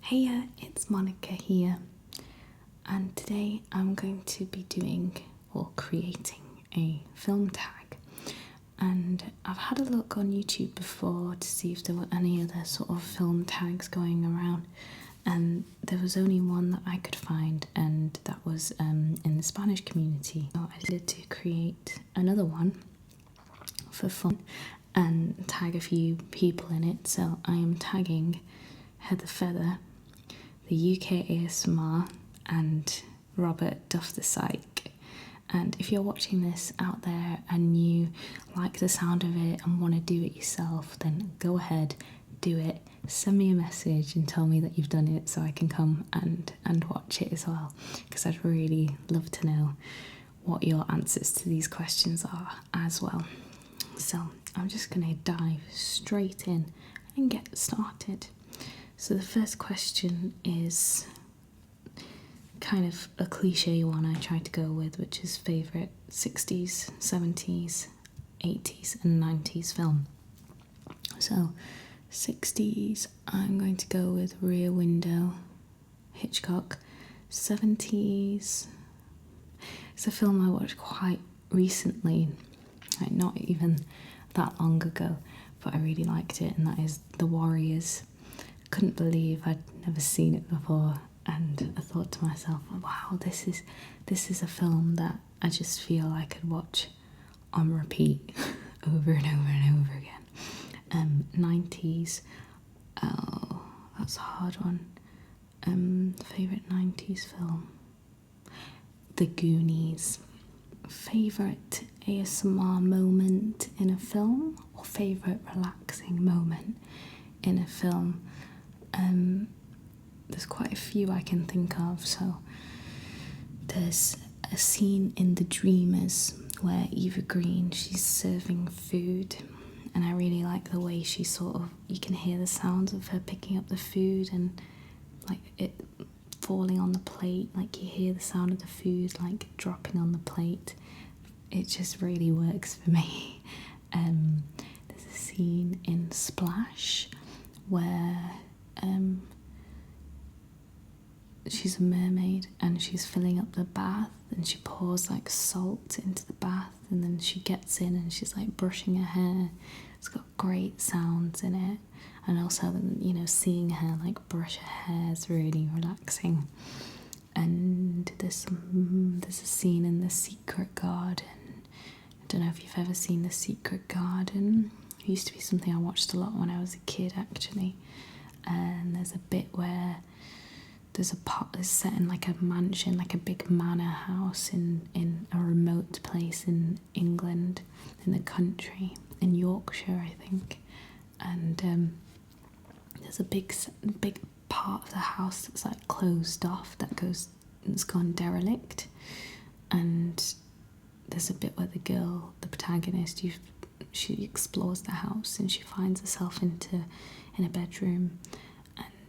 Heya, it's Monica here, and today I'm going to be doing or creating a film tag. And I've had a look on YouTube before to see if there were any other sort of film tags going around, and there was only one that I could find, and that was in the Spanish community. So I decided to create another one for fun and tag a few people in it. So I am tagging Heather Feather, the UKASMR, and Robert Duff the Psych. And if you're watching this out there and you like the sound of it and want to do it yourself, then go ahead, do it. Send me a message and tell me that you've done it so I can come and watch it as well, because I'd really love to know what your answers to these questions are as well. So I'm just going to dive straight in and get started. So the first question is kind of a cliche one I tried to go with, which is favourite 60s, 70s, 80s and 90s film. So 60s, I'm going to go with Rear Window, Hitchcock. 70s, it's a film I watched quite recently, like not even that long ago, but I really liked it, and that is The Warriors. Couldn't believe I'd never seen it before, and I thought to myself, wow, this is a film that I just feel I could watch on repeat over and over and over again. 90s, oh, that's a hard one. Favourite 90s film? The Goonies. Favourite ASMR moment in a film, or favourite relaxing moment in a film? There's quite a few I can think of. So there's a scene in The Dreamers where Eva Green, she's serving food, and I really like the way she sort of, you can hear the sounds of her picking up the food and like it falling on the plate, like you hear the sound of the food like dropping on the plate. It just really works for me. There's a scene in Splash where she's a mermaid and she's filling up the bath, and she pours like salt into the bath, and then she gets in and she's like brushing her hair. It's got great sounds in it, and also, you know, seeing her like brush her hair is really relaxing. And there's a scene in The Secret Garden. I don't know if you've ever seen The Secret Garden. It used to be something I watched a lot when I was a kid, actually. And there's a bit where there's a part that's set in like a mansion, like a big manor house in a remote place in England, in the country, in Yorkshire, I think. And there's a big part of the house that's like closed off, it's gone derelict. And there's a bit where the protagonist, she explores the house and she finds herself in a bedroom,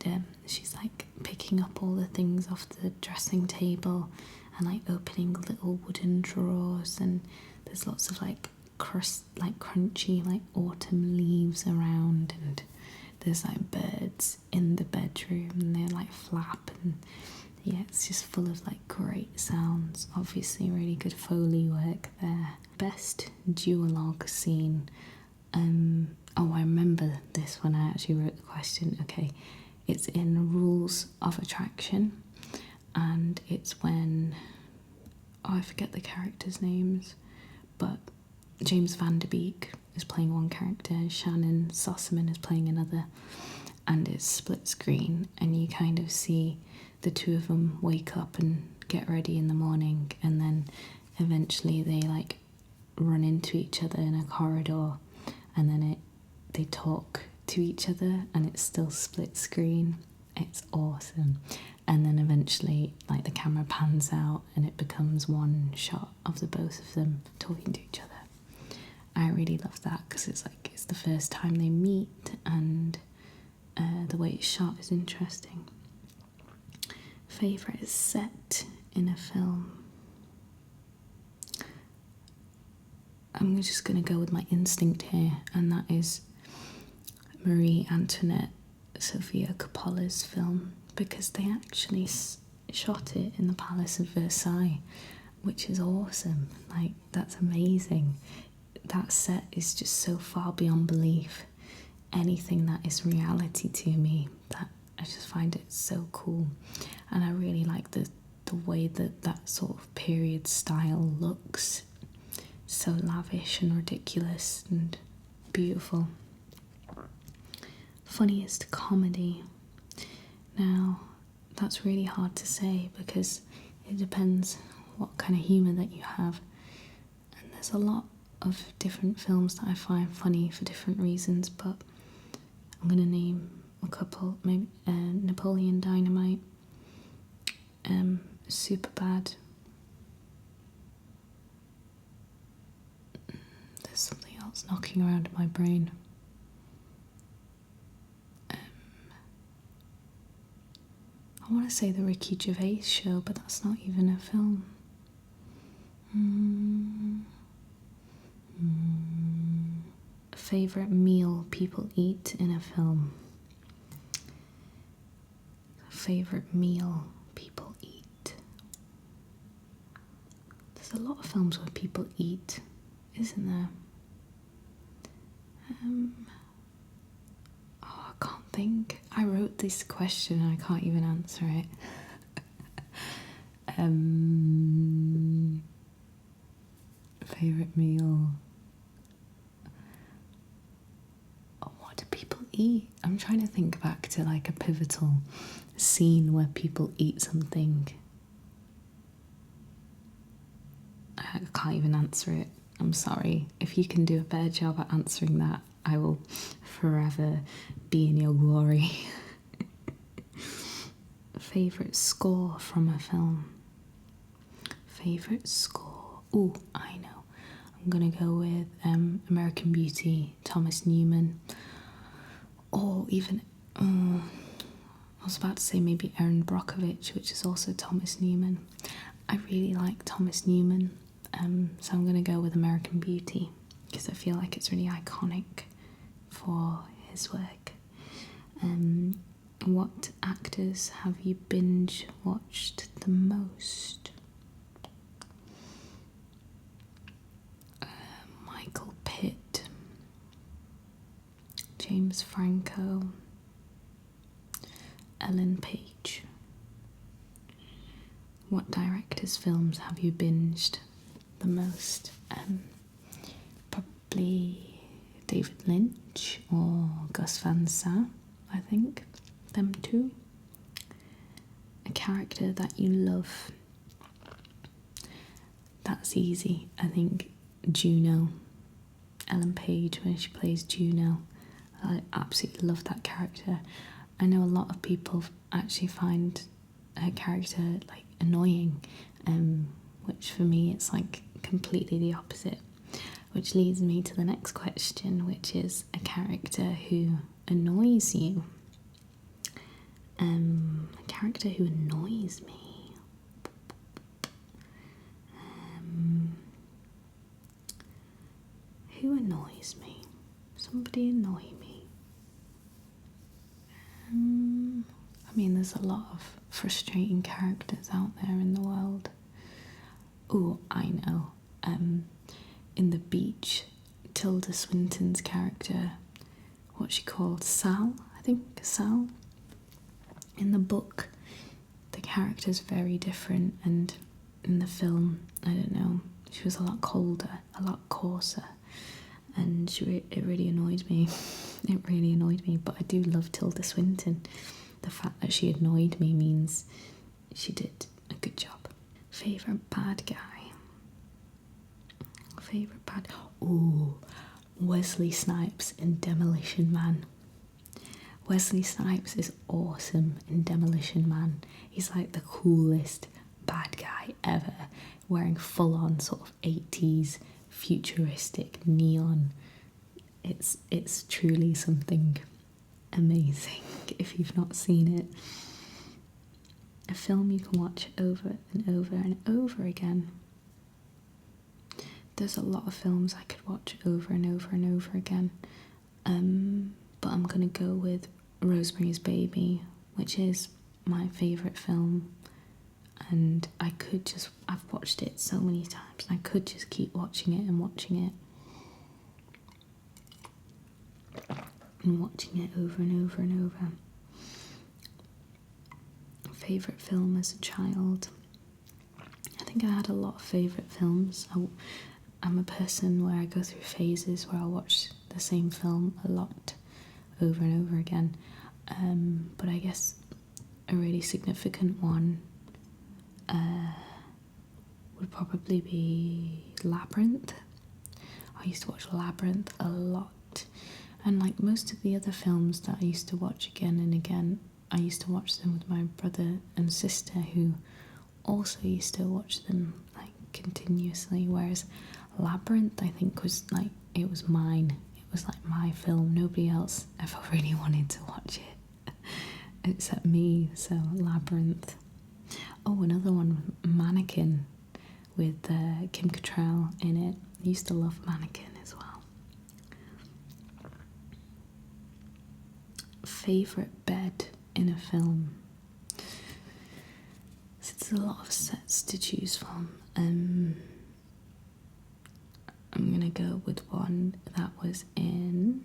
and she's like picking up all the things off the dressing table and like opening little wooden drawers, and there's lots of like crunchy like autumn leaves around, and there's like birds in the bedroom and they like flap, and yeah, it's just full of like great sounds. Obviously really good Foley work there. Best duologue scene. Oh, I remember this when I actually wrote the question. Okay, it's in Rules of Attraction, and it's when, I forget the characters' names, but James Van Der Beek is playing one character, Shannon Sossaman is playing another, and it's split screen, and you kind of see the two of them wake up and get ready in the morning, and then eventually they like run into each other in a corridor, and then they talk to each other, and it's still split screen. It's awesome. And then eventually like the camera pans out and it becomes one shot of the both of them talking to each other. I really love that because it's like it's the first time they meet, and the way it's shot is interesting. Favourite set in a film? I'm just going to go with my instinct here, and that is Marie Antoinette, Sofia Coppola's film, because they actually shot it in the Palace of Versailles, which is awesome. Like, that's amazing. That set is just so far beyond belief. Anything that is reality to me, that I just find it so cool. And I really like the way that sort of period style looks. So lavish and ridiculous and beautiful. Funniest comedy. Now, that's really hard to say because it depends what kind of humour that you have. And there's a lot of different films that I find funny for different reasons, but I'm going to name a couple. Maybe Napoleon Dynamite, Superbad. There's something else knocking around in my brain. I want to say the Ricky Gervais Show, but that's not even a film. Favourite meal people eat in a film. Favourite meal people eat. There's a lot of films where people eat, isn't there? I can't think. I wrote this question and I can't even answer it. Favourite meal. Oh, what do people eat? I'm trying to think back to like a pivotal scene where people eat something. I can't even answer it. I'm sorry. If you can do a better job at answering that, I will forever be in your glory. Favourite score from a film. Favourite score. Ooh, I know. I'm gonna go with American Beauty, Thomas Newman. Or even, I was about to say maybe Erin Brockovich, which is also Thomas Newman. I really like Thomas Newman, so I'm gonna go with American Beauty because I feel like it's really iconic for his work. What actors have you binge watched the most? Michael Pitt, James Franco, Ellen Page. What directors' films have you binged the most? Probably David Lynch or Gus Van Sant, I think. Them two. A character that you love. That's easy. I think Juno. Ellen Page, when she plays Juno. I absolutely love that character. I know a lot of people actually find her character like annoying, which for me it's like completely the opposite. Which leads me to the next question, which is a character who annoys you. A character who annoys me. Who annoys me? Somebody annoy me. I mean, there's a lot of frustrating characters out there in the world. Oh, I know. In The Beach, Tilda Swinton's character, what's she called? Sal? I think Sal. In the book, the character's very different, and in the film, I don't know, she was a lot colder, a lot coarser, and it really annoyed me. It really annoyed me, but I do love Tilda Swinton. The fact that she annoyed me means she did a good job. Favourite bad guy? Favourite bad... Ooh, Wesley Snipes in Demolition Man. Wesley Snipes is awesome in Demolition Man. He's like the coolest bad guy ever, wearing full-on sort of 80s futuristic neon. It's truly something amazing if you've not seen it. A film you can watch over and over and over again. There's a lot of films I could watch over and over and over again, but I'm gonna go with Rosemary's Baby, which is my favourite film, and I've watched it so many times, I could just keep watching it and watching it. And watching it over and over and over. Favourite film as a child. I think I had a lot of favourite films. I'm a person where I go through phases where I'll watch the same film a lot over and over again. But I guess a really significant one would probably be Labyrinth. I used to watch Labyrinth a lot. And like most of the other films that I used to watch again and again, I used to watch them with my brother and sister, who also used to watch them like continuously, whereas Labyrinth, I think, was like, it was mine. It was like my film. Nobody else ever really wanted to watch it except me. So Labyrinth. Oh, another one, Mannequin, with Kim Cattrall in it. I used to love Mannequin as well. Favourite bed in a film. So there's a lot of sets to choose from. I'm gonna go with one that was in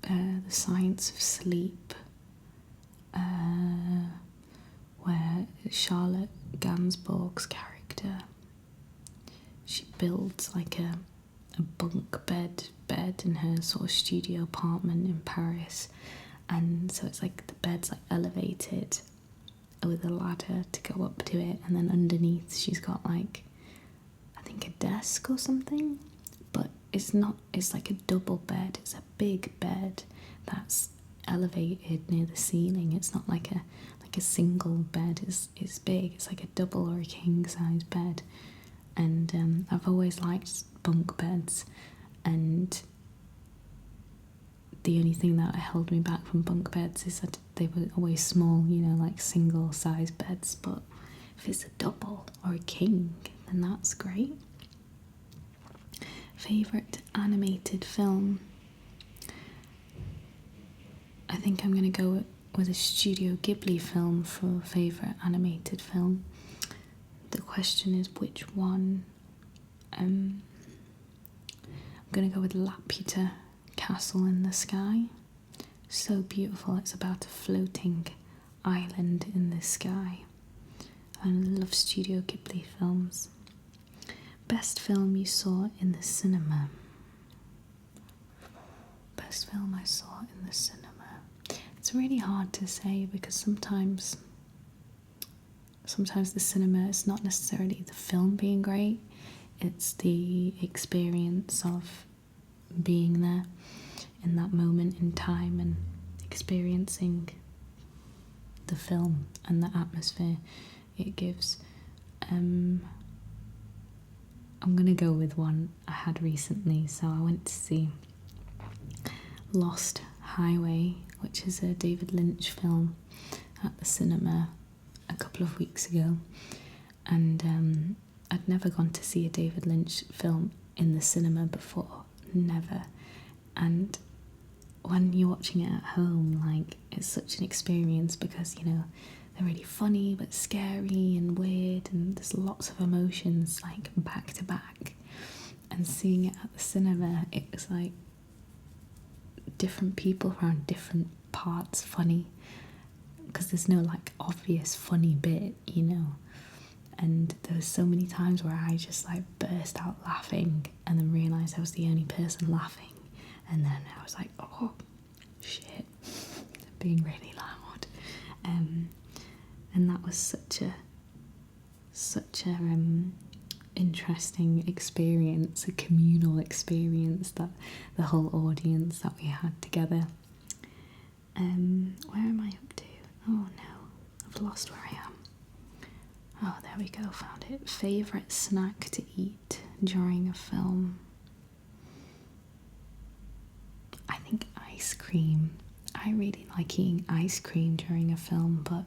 The Science of Sleep, where Charlotte Gainsbourg's character, she builds like a bunk bed in her sort of studio apartment in Paris, and so it's like the bed's like elevated with a ladder to go up to it, and then underneath she's got like, I think, a desk or something, but it's like a double bed. It's a big bed that's elevated near the ceiling. It's not like a single bed. It's big. It's like a double or a king size bed. And I've always liked bunk beds, and the only thing that held me back from bunk beds is that they were always small, you know, like single size beds. But if it's a double or a king, then that's great. Favourite animated film. I think I'm going to go with a Studio Ghibli film for favourite animated film. The question is which one. I'm going to go with Laputa, Castle in the Sky. So beautiful. It's about a floating island in the sky. I love Studio Ghibli films. Best film you saw in the cinema. Best film I saw in the cinema. It's really hard to say, because sometimes the cinema is not necessarily the film being great, it's the experience of being there in that moment in time and experiencing the film and the atmosphere it gives. I'm gonna go with one I had recently. So I went to see Lost Highway, which is a David Lynch film, at the cinema a couple of weeks ago, and I'd never gone to see a David Lynch film in the cinema before, never. And when you're watching it at home, like, it's such an experience, because, you know, they're really funny but scary and weird, and there's lots of emotions like back to back. And seeing it at the cinema, it was like different people around different parts funny, because there's no like obvious funny bit, you know. And there was so many times where I just like burst out laughing and then realised I was the only person laughing, and then I was like, oh shit, I'm being really loud. And that was such a interesting experience, a communal experience, that the whole audience that we had together. Where am I up to? Oh no, I've lost where I am. Oh, there we go, found it. Favourite snack to eat during a film. I think ice cream. I really like eating ice cream during a film, but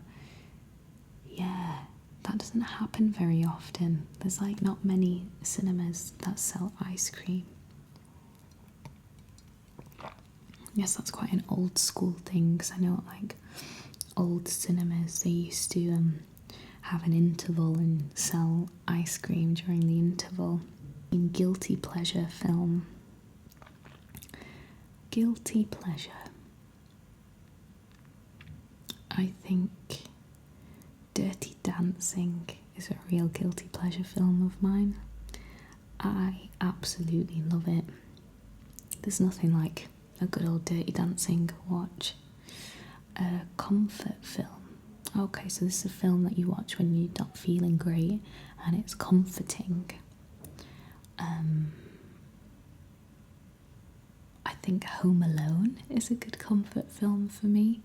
yeah, that doesn't happen very often. There's like not many cinemas that sell ice cream. I guess that's quite an old school thing, because I know like old cinemas, they used to have an interval and sell ice cream during the interval. In guilty pleasure film. Guilty pleasure. I think Dirty Dancing is a real guilty pleasure film of mine. I absolutely love it. There's nothing like a good old Dirty Dancing watch. A comfort film. Okay, so this is a film that you watch when you're not feeling great and it's comforting. I think Home Alone is a good comfort film for me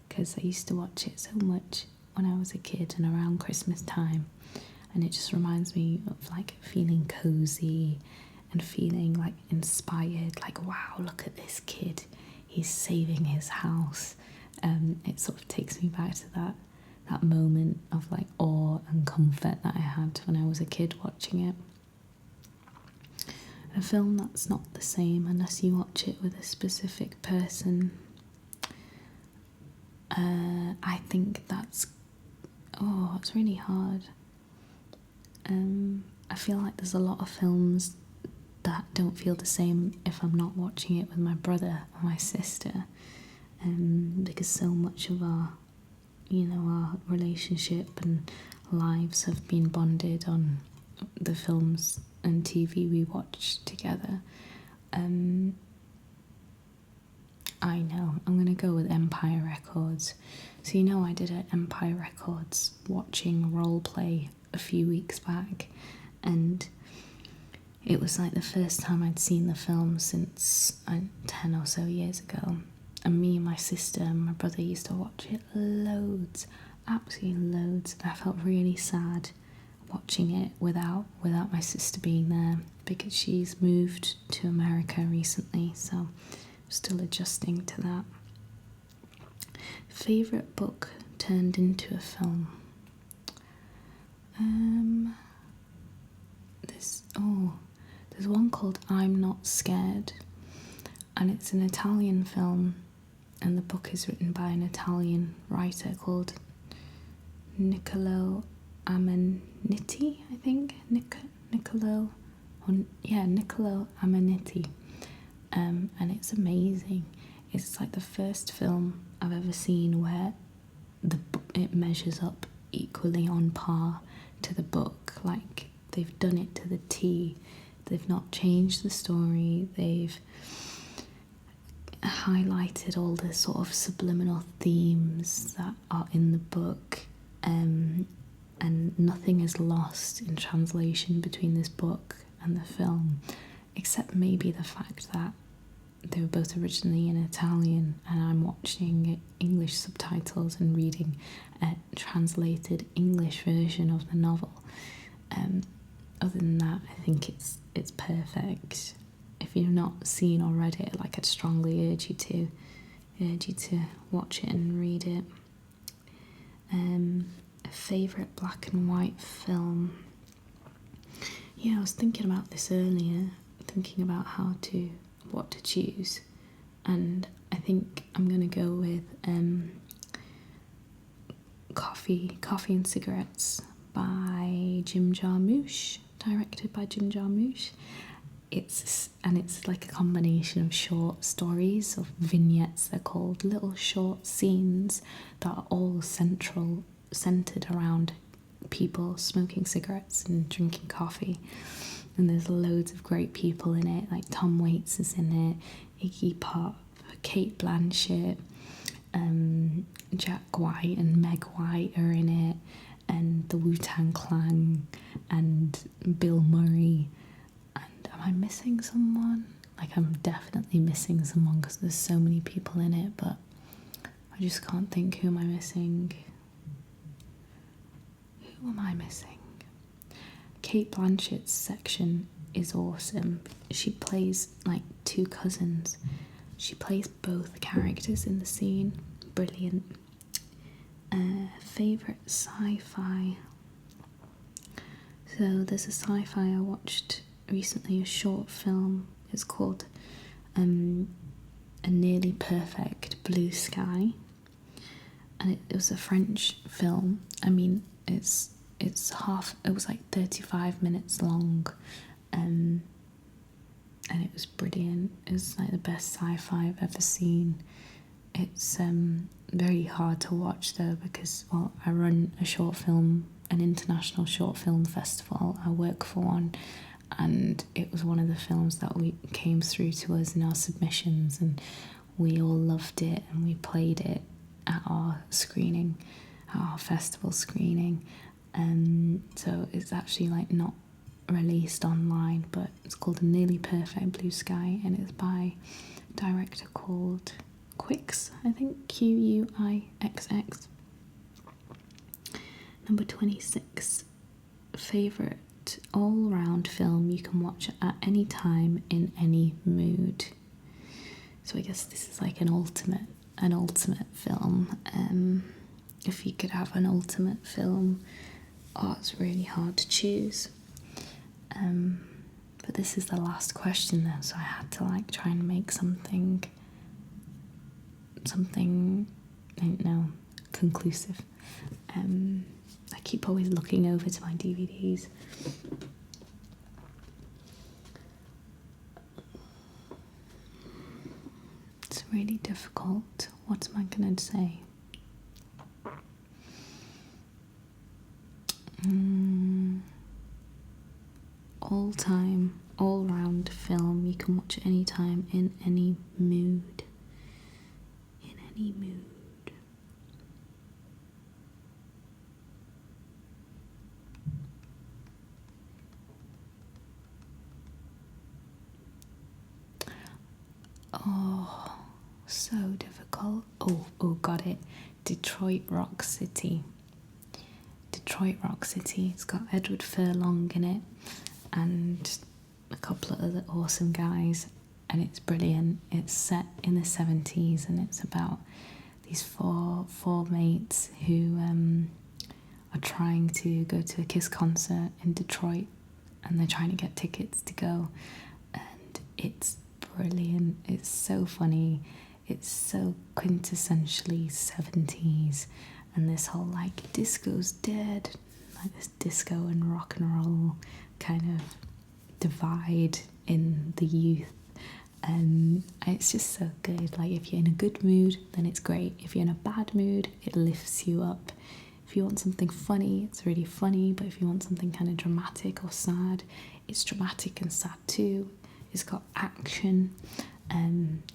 because I used to watch it so much when I was a kid and around Christmas time, and it just reminds me of like feeling cozy and feeling like inspired, like wow, look at this kid, he's saving his house. It sort of takes me back to that moment of like awe and comfort that I had when I was a kid watching it. A film that's not the same unless you watch it with a specific person. I think it's really hard. I feel like there's a lot of films that don't feel the same if I'm not watching it with my brother or my sister, because so much of our relationship and lives have been bonded on the films and TV we watch together. I know, I'm going to go with Empire Records. So I did an Empire Records watching role play a few weeks back, and it was like the first time I'd seen the film since 10 or so years ago. And me and my sister and my brother used to watch it loads, absolutely loads. And I felt really sad watching it without my sister being there because she's moved to America recently, so I'm still adjusting to that. Favourite book turned into a film. There's one called I'm Not Scared, and it's an Italian film, and the book is written by an Italian writer called Niccolo Ammaniti, I think. Niccolo Ammaniti. And it's amazing. It's like the first film I've ever seen where it measures up equally on par to the book. Like, they've done it to the T. They've not changed the story. They've highlighted all the sort of subliminal themes that are in the book, and nothing is lost in translation between this book and the film, except maybe the fact that they were both originally in Italian and I'm watching English subtitles and reading a translated English version of the novel. Other than that, I think it's perfect. If you've not seen or read it, I'd strongly urge you to watch it and read it. A favourite black and white film. Yeah, I was thinking about this earlier, thinking about what to choose, and I think I'm gonna go with Coffee and Cigarettes by Jim Jarmusch, directed by Jim Jarmusch. It's like a combination of short stories, of vignettes. They're called little short scenes that are all centered around people smoking cigarettes and drinking coffee. And there's loads of great people in it, like Tom Waits is in it, Iggy Pop, Kate Blanchett, Jack White and Meg White are in it, and the Wu-Tang Clan, and Bill Murray. And am I missing someone? I'm definitely missing someone because there's so many people in it, but I just can't think. Who am I missing? Kate Blanchett's section is awesome. She plays two cousins. She plays both characters in the scene. Brilliant. Favourite sci-fi. So there's a sci-fi I watched recently, a short film. It's called A Nearly Perfect Blue Sky. and it was a French film. I mean, it was like 35 minutes long, and it was brilliant. It was like the best sci-fi I've ever seen. It's very hard to watch though, because, well, I run an international short film festival. I work for one, and it was one of the films that we came through to us in our submissions, and we all loved it, and we played it at our festival screening. So it's actually like not released online, but it's called A Nearly Perfect Blue Sky, and it's by a director called Quix, I think, Quixx. Number 26, favourite all-round film you can watch at any time in any mood. So I guess this is like an ultimate film. If you could have an ultimate film, it's really hard to choose. But this is the last question then, so I had to like try and make something I don't know, conclusive. I keep always looking over to my DVDs. It's really difficult. What am I going to say? All-time, all-round film you can watch at any time in any mood. In any mood. Oh, so difficult. Oh, got it. Detroit Rock City. It's got Edward Furlong in it and a couple of other awesome guys, and it's brilliant. It's set in the 70s, and it's about these four mates who are trying to go to a Kiss concert in Detroit, and they're trying to get tickets to go, and it's brilliant. It's so funny. It's so quintessentially 70s, and this whole like disco's dead, like this disco and rock and roll kind of divide in the youth. It's just so good. Like, if you're in a good mood, then it's great. If you're in a bad mood, it lifts you up. If you want something funny, it's really funny, but if you want something kind of dramatic or sad, it's dramatic and sad too. It's got action.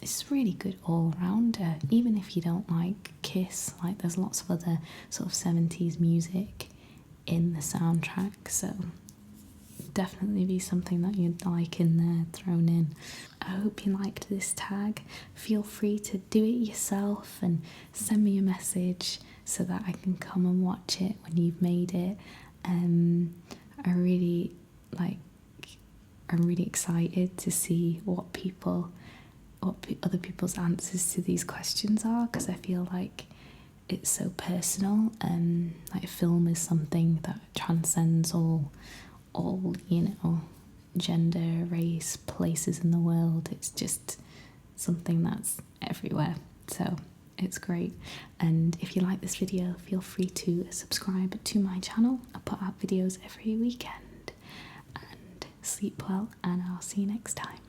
It's really good all-rounder. Even if you don't like Kiss, like, there's lots of other sort of 70s music in the soundtrack, so definitely be something that you'd like in there, thrown in. I hope you liked this tag. Feel free to do it yourself and send me a message so that I can come and watch it when you've made it. I'm really excited to see what other people's answers to these questions are, because I feel like it's so personal, and like, film is something that transcends all gender, race, places in the world. It's just something that's everywhere, so it's great. And if you like this video, feel free to subscribe to my channel. I put out videos every weekend. And sleep well, and I'll see you next time.